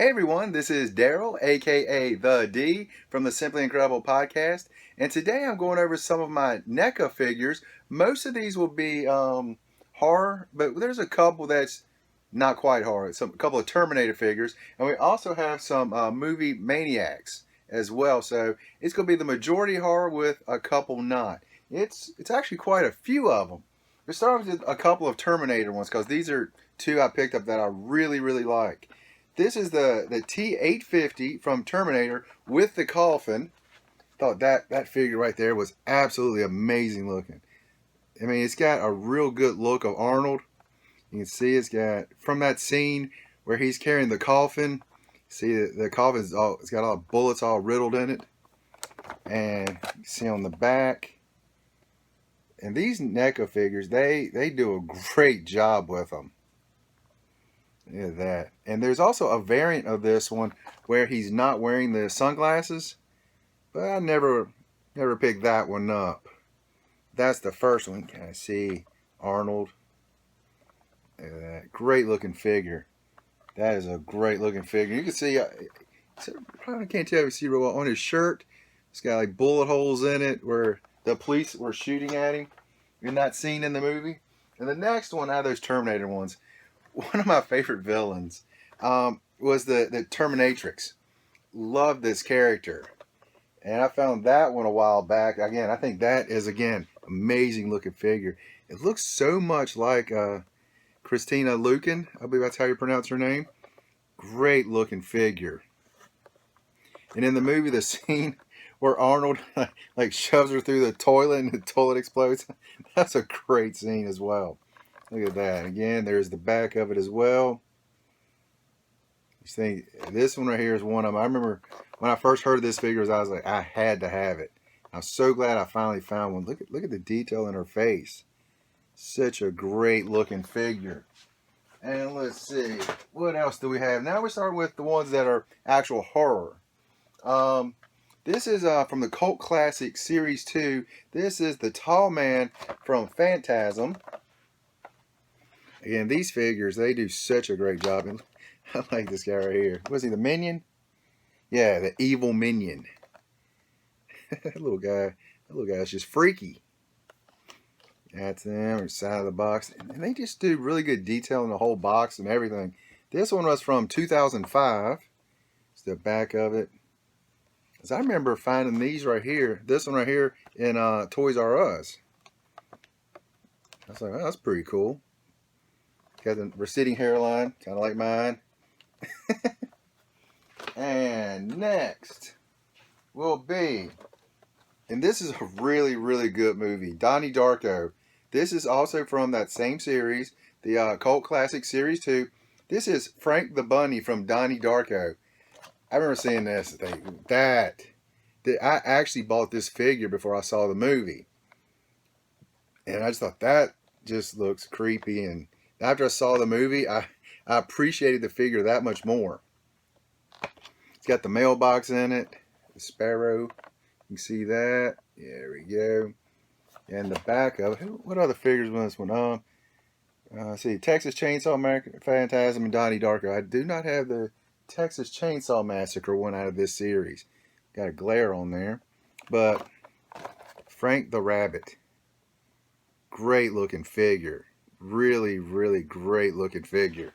Hey everyone, this is Daryl, aka The D, from the Simply Incredible podcast, and today I'm going over some of my NECA figures. Most of these will be horror, but there's a couple that's not quite horror. A couple of Terminator figures, and we also have some movie Maniacs as well. So it's going to be the majority horror with a couple not. It's actually quite a few of them. We start with a couple of Terminator ones because these are two I picked up that I really like. This is the T-850 from Terminator with the coffin. Thought that figure right there was absolutely amazing looking. I mean, it's got a real good look of Arnold. You can see it's got, from that scene where he's carrying the coffin, see the coffin's all, it's got all the bullets all riddled in it. And you see on the back. And these NECA figures, they do a great job with them. Look at that. And there's also a variant of this one where he's not wearing the sunglasses, but I never picked that one up. That's the first one. Can I see Arnold? Look at that. Great looking figure. That is a great looking figure. You can see, probably can't tell if you see real well on his shirt. It's got like bullet holes in it where the police were shooting at him. You're not seen in the movie. And the next one out of those Terminator ones, one of my favorite villains was the Terminatrix. Loved this character. And I found that one a while back. Again, I think that is, again, amazing looking figure. It looks so much like Christina Lukin. I believe that's how you pronounce her name. Great looking figure. And in the movie, the scene where Arnold like shoves her through the toilet and the toilet explodes. That's a great scene as well. Look at that. Again, there's the back of it as well. This one right here is one of them. I remember when I first heard of this figure, I was like, I had to have it. I'm so glad I finally found one. Look at the detail in her face. Such a great looking figure. And let's see, what else do we have? Now we're starting with the ones that are actual horror. This is from the Cult Classic Series 2. This is the tall man from Phantasm. Again, these figures, they do such a great job. And I like this guy right here. Was he the minion? Yeah, the evil minion. That little guy's just freaky. That's them, side of the box. And they just do really good detail in the whole box and everything. This one was from 2005. It's the back of it. As I remember finding these right here, this one right here in Toys R Us. I was like, oh, that's pretty cool. Got the receding hairline, kind of like mine. And next will be, and this is a really good movie, Donnie Darko. This is also from that same series, the Cult Classic Series 2. This is Frank the Bunny from Donnie Darko. I remember seeing this thing. I actually bought this figure before I saw the movie. And I just thought that just looks creepy. And after I saw the movie, I appreciated the figure that much more. It's got the mailbox in it. The sparrow. You can see that. There we go. And the back of it. What other figures was this one? See, Texas Chainsaw Phantasm and Donnie Darko. I do not have the Texas Chainsaw Massacre one out of this series. Got a glare on there. But Frank the Rabbit. Great looking figure. Really great looking figure.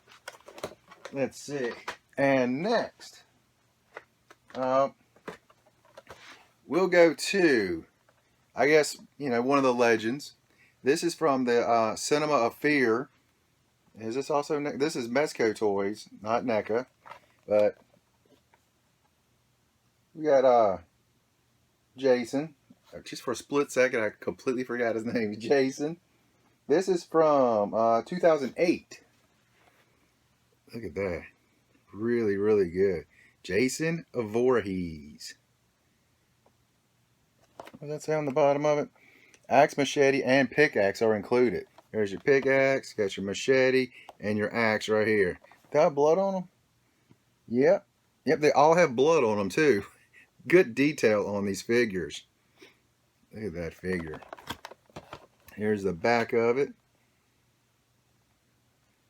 Let's see. And next, we'll go to, I guess, one of the legends. This is from the Cinema of Fear. Is this also, this is Mezco Toys, not NECA. But we got Jason. Just for a split second, I completely forgot his name. Jason. This is from 2008. Look at that. Really good. Jason Voorhees. What does that say on the bottom of it? Axe, machete, and pickaxe are included. There's your pickaxe, got your machete, and your axe right here. Do I have blood on them? Yep, they all have blood on them too. Good detail on these figures. Look at that figure. Here's the back of it.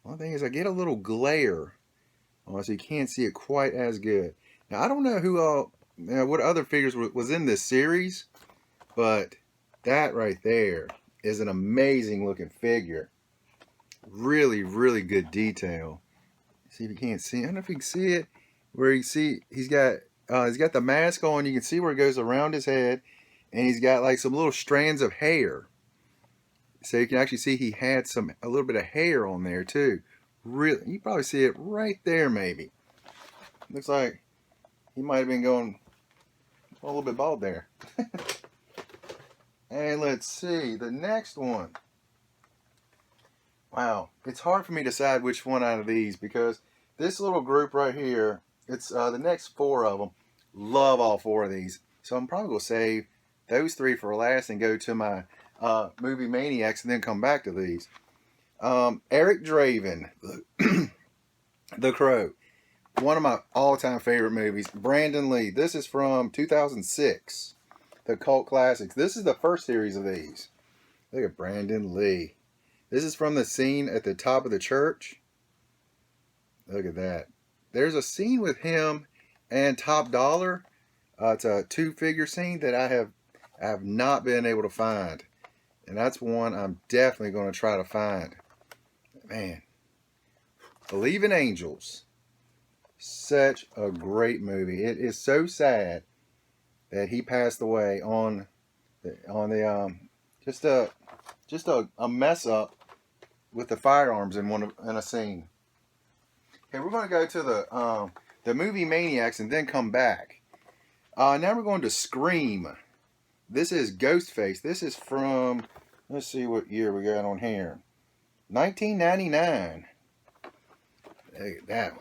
One thing is I get a little glare so you can't see it quite as good. Now I don't know who what other figures was in this series, but that right there is an amazing looking figure. Really, really good detail. See if you can't see. I don't know if you can see it. Where you see he's got the mask on. You can see where it goes around his head, and he's got like some little strands of hair. So you can actually see he had a little bit of hair on there too. Really, you probably see it right there. Maybe looks like he might have been going a little bit bald there. And let's see the next one. Wow, it's hard for me to decide which one out of these because this little group right here, it's the next 4 of them. Love all 4 of these. So I'm probably going to save those 3 for last and go to my movie Maniacs and then come back to these. Eric Draven, The Crow. One of my all-time favorite movies. Brandon Lee. This is from 2006. The cult classics. This is the first series of these. Look at Brandon Lee. This is from the scene at the top of the church. Look at that. There's a scene with him and Top Dollar. It's a 2-figure scene that I have not been able to find. And that's one I'm definitely going to try to find. Man. Believe in Angels. Such a great movie. It is so sad that he passed away on just a mess up with the firearms in a scene. Okay, we're going to go to the movie Maniacs and then come back. Now we're going to Scream. This is Ghostface. This is from, let's see what year we got on here. 1999. Look at that one.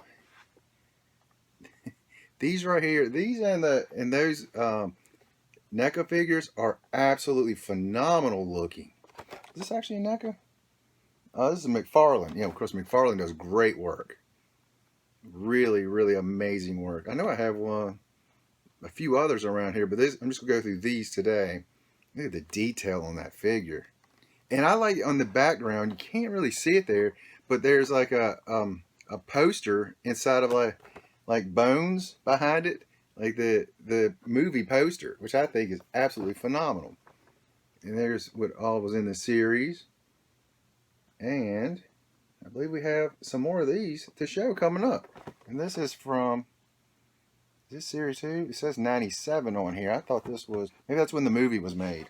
These right here, these and those NECA figures are absolutely phenomenal looking. Is this actually a NECA? This is McFarlane. Yeah, of course, McFarlane does great work. Really, really amazing work. I know I have a few others around here, but I'm just going to go through these today. Look at the detail on that figure. And I like on the background, you can't really see it there, but there's like a poster inside of like bones behind it, like the movie poster, which I think is absolutely phenomenal. And there's what all was in the series. And I believe we have some more of these to show coming up. And this is from, is this series 2? It says 97 on here. I thought this was, maybe that's when the movie was made.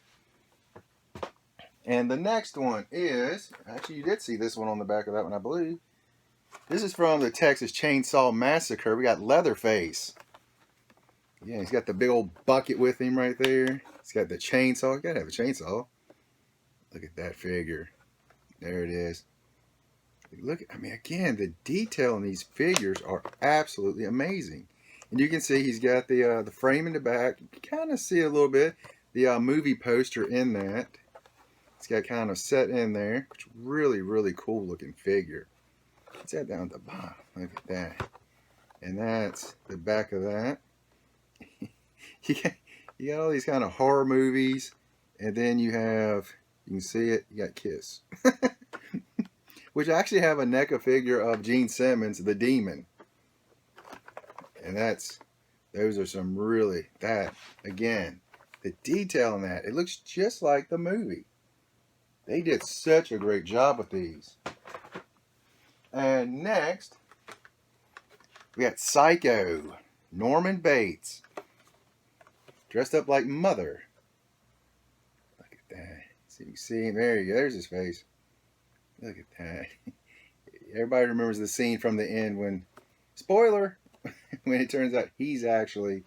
And the next one is, actually you did see this one on the back of that one, I believe. This is from the Texas Chainsaw Massacre. We got Leatherface. Yeah, he's got the big old bucket with him right there. He's got the chainsaw. You gotta have a chainsaw. Look at that figure. There it is. Look, I mean, again, the detail in these figures are absolutely amazing. And you can see he's got the frame in the back. You can kind of see a little bit the movie poster in that. It's got kind of set in there. It's really, really cool looking figure. It's that down at the bottom. Look at that. And that's the back of that. you got all these kind of horror movies. And then you can see it, you got Kiss. Which I actually have a NECA figure of Gene Simmons, the Demon. And those are some really, again, the detail in that. It looks just like the movie. They did such a great job with these. And next, we got Psycho, Norman Bates, dressed up like Mother. Look at that. See, you see him there. There's his face. Look at that. Everybody remembers the scene from the end when, spoiler, when it turns out he's actually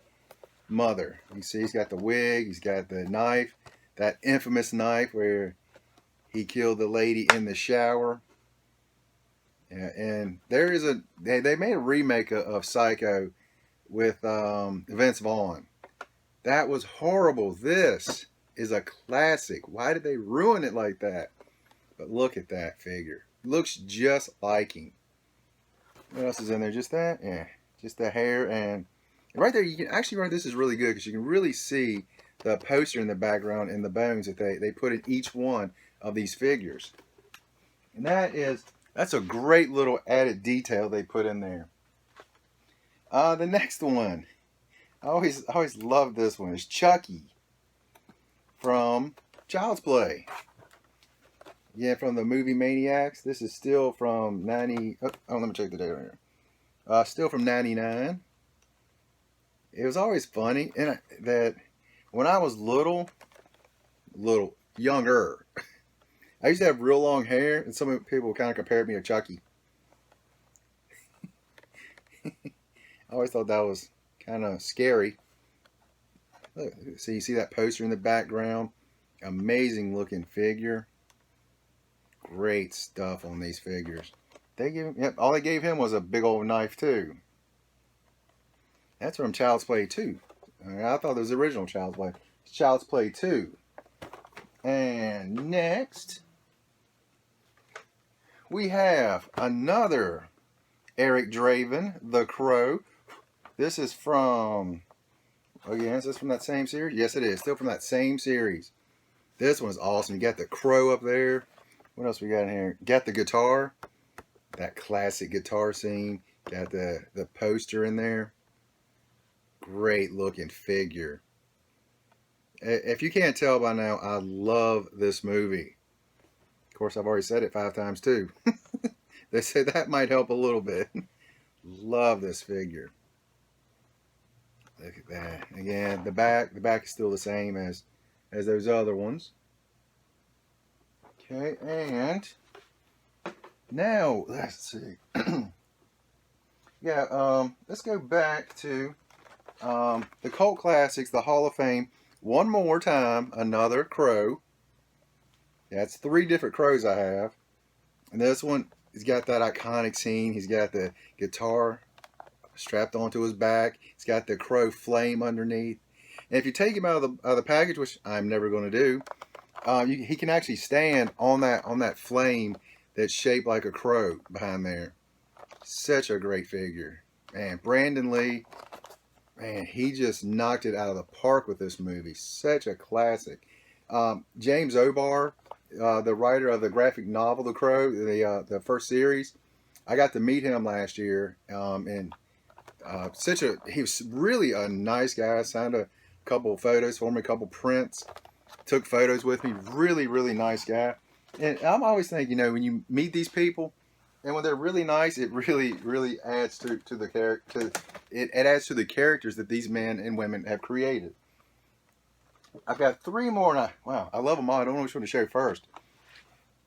Mother. You see, he's got the wig, he's got the knife, that infamous knife where he killed the lady in the shower. Yeah, and there is they made a remake of Psycho with Vince Vaughn. That was horrible. This is a classic. Why did they ruin it like that? But look at that figure. Looks just like him. What else is in there? Just that? Yeah. Just the hair. And right there, you can actually, right, this is really good because you can really see the poster in the background and the bones that they put in each one of these figures. And that's a great little added detail they put in there. The next one, I always loved this one. Is Chucky from Child's Play. Yeah, from the movie Maniacs. This is still from 90. Oh, let me check the date right here. Still from 99. It was always funny that when I was little, younger, I used to have real long hair, and some people kind of compared me to Chucky. I always thought that was kind of scary. Look, so you see that poster in the background? Amazing looking figure. Great stuff on these figures. All they gave him was a big old knife too. That's from Child's Play 2. I thought it was the original Child's Play. It's Child's Play 2. And next, we have another Eric Draven, The Crow. This is from, again, is this from that same series? Yes, it is. Still from that same series. This one's awesome. You got the crow up there. What else we got in here? Got the guitar. That classic guitar scene. Got the poster in there. Great looking figure. If you can't tell by now, I love this movie. Of course, I've already said it 5 times too. They say that might help a little bit. Love this figure. Look at that. Again, the back is still the same as those other ones. Okay, and now let's see. Yeah, let's go back to the cult classics, the Hall of Fame. One more time, another crow. Yeah, it's 3 different crows I have. And this one, he's got that iconic scene. He's got the guitar strapped onto his back. He's got the crow flame underneath. And if you take him out of the package, which I'm never going to do, he can actually stand on that flame that's shaped like a crow behind there. Such a great figure. Man, Brandon Lee, man, he just knocked it out of the park with this movie. Such a classic. James O'Barr, the writer of the graphic novel The Crow, the first series, I got to meet him last year, and he was really a nice guy. Signed a couple of photos for me, a couple prints, took photos with me. Really, really nice guy. And I'm always thinking, when you meet these people, and when they're really nice, it really, really adds to the character. It adds to the characters that these men and women have created. I've got 3 more, and I love them all. I don't know which one to show first.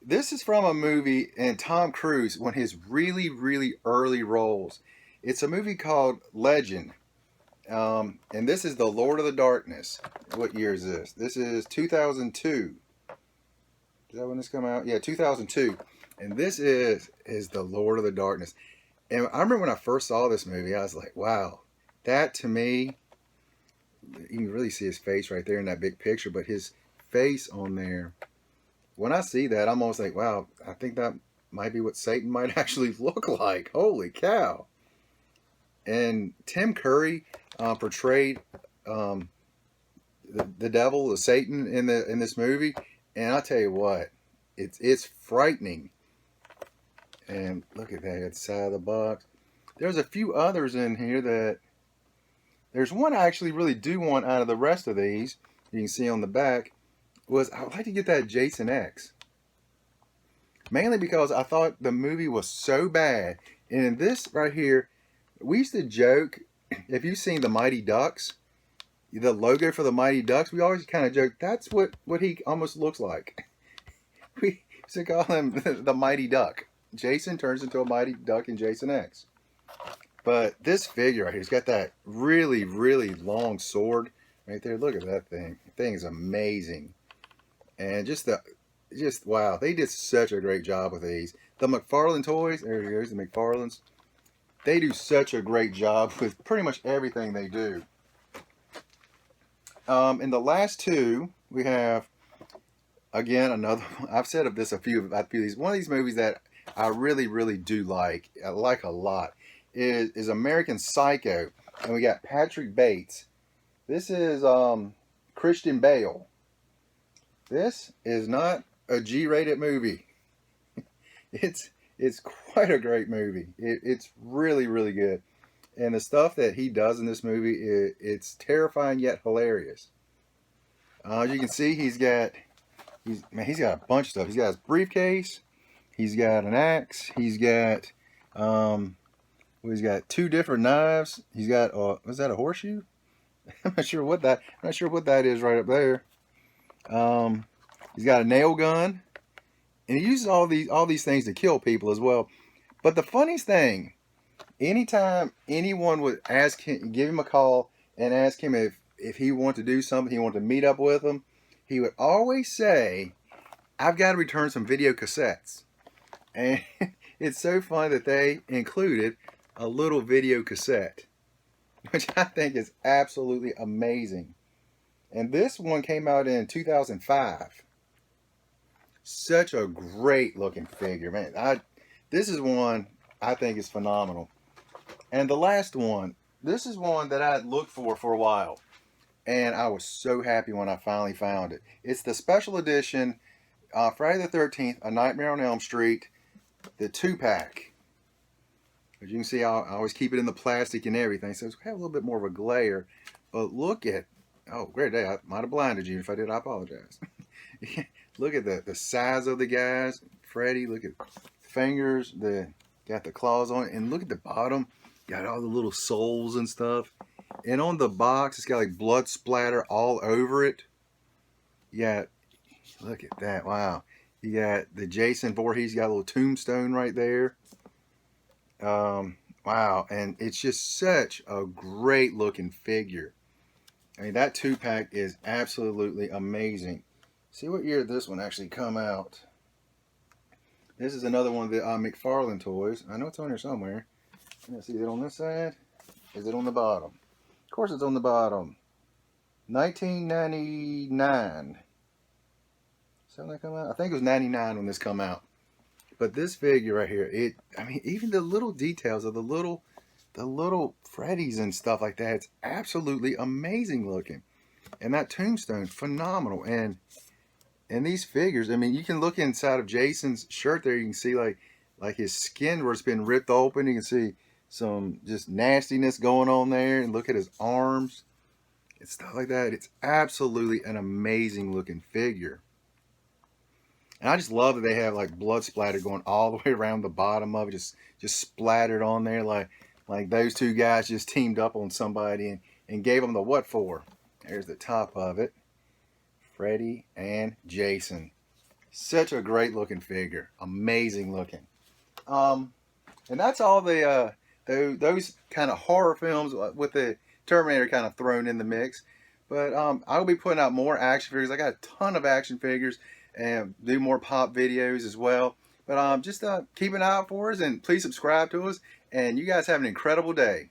This is from a movie, and Tom Cruise, one of his really, really early roles. It's a movie called Legend, and this is The Lord of the Darkness. What year is this? This is 2002. Is that when this came out? Yeah, 2002. And this is The Lord of the Darkness. And I remember when I first saw this movie, I was like, wow, that to me, you can really see his face right there in that big picture, but his face on there, when I see that, I'm almost like, wow, I think that might be what Satan might actually look like. Holy cow. And Tim Curry portrayed the devil, the Satan in this movie, and I tell you what, it's frightening. And look at that, it's side of the box. There's a few others in here that, there's one I actually really do want out of the rest of these. You can see on the back, I'd like to get that Jason X. Mainly because I thought the movie was so bad. And in this right here, we used to joke, if you've seen the Mighty Ducks, the logo for the Mighty Ducks, we always kind of joke, that's what he almost looks like. We used to call him the Mighty Duck. Jason turns into a Mighty Duck in Jason X. But this figure right here, he's got that really, really long sword right there. Look at that thing. The thing is amazing. And wow, they did such a great job with these. The McFarlane toys, there's the McFarlanes. They do such a great job with pretty much everything they do. In the last 2, we have, again, another one. I've said a few of these. One of these movies that I really, really do like. I like a lot. Is American Psycho. And we got Patrick Bates. This is Christian Bale. This is not a G-rated movie. It's quite a great movie. It's really, really good. And the stuff that he does in this movie, it's terrifying yet hilarious. As you can see, he's got a bunch of stuff. He's got his briefcase. He's got an axe. He's got he's got 2 different knives. He's got was that a horseshoe? I'm not sure what that is right up there. He's got a nail gun, and he uses all these things to kill people as well. But the funniest thing, anytime anyone would ask him, give him a call and ask him if he wanted to do something, he wanted to meet up with them, he would always say, "I've got to return some video cassettes." And it's so funny that they included a little video cassette, which I think is absolutely amazing. And this one came out in 2005. Such a great looking figure, man. This is one I think is phenomenal. And the last one, this is one that I had looked for a while, and I was so happy when I finally found it. It's the special edition Friday the 13th, A Nightmare on Elm Street, the 2-pack. As you can see, I always keep it in the plastic and everything, so it's got a little bit more of a glare. But look at, oh, great day. I might have blinded you. If I did, I apologize. Look at the size of the guys. Freddy, look at fingers, got the claws on it, and look at the bottom. Got all the little souls and stuff. And on the box, it's got like blood splatter all over it. Yeah, look at that. Wow. You got the Jason Voorhees, got a little tombstone right there. Wow. And it's just such a great looking figure. I mean, that 2-pack is absolutely amazing. See what year this one actually come out. This is another one of the McFarlane toys. I know it's on here somewhere. Let's see, is it on this side? Is it on the bottom? Of course it's on the bottom. 1999. So when that come out? I think it was 99 when this come out. But this figure right here, I mean, even the little details of the little Freddies and stuff like that, it's absolutely amazing looking. And that tombstone, phenomenal. And these figures, I mean, you can look inside of Jason's shirt there. You can see like his skin where it's been ripped open. You can see some just nastiness going on there. And look at his arms and stuff like that. It's absolutely an amazing looking figure. And I just love that they have like blood splatter going all the way around the bottom of it, just splattered on there, like those 2 guys just teamed up on somebody and gave them the what for. There's the top of it. Freddy and Jason. Such a great looking figure. Amazing looking. And that's all the those kind of horror films with the Terminator kind of thrown in the mix. But I'll be putting out more action figures. I got a ton of action figures and do more pop videos as well. But just keep an eye out for us, and please subscribe to us. And you guys have an incredible day.